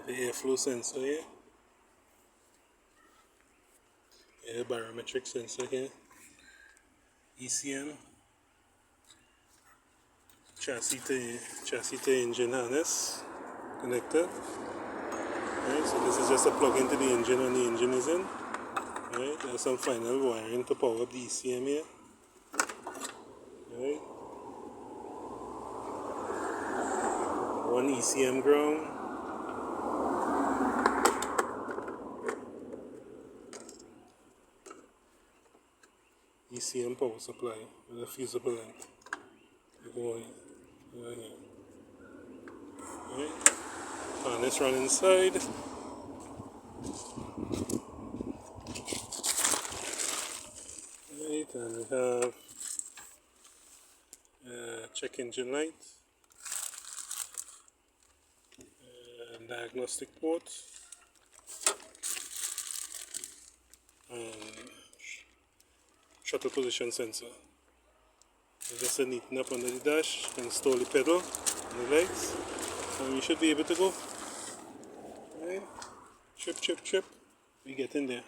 The airflow sensor here. The barometric sensor here. ECM. Chassis to engine harness connector. Right, so this is just a plug into the engine when the engine is in. Right, there's some final wiring to power up the ECM here. Right. One ECM ground. ECM power supply with a fusible length. Going here. Right. Harness run inside. Right, and we have check engine light, diagnostic port, and shuttle position sensor. So just to neaten up under the dash, install the pedal and the lights, and we should be able to go. Right. Chip, we get in there.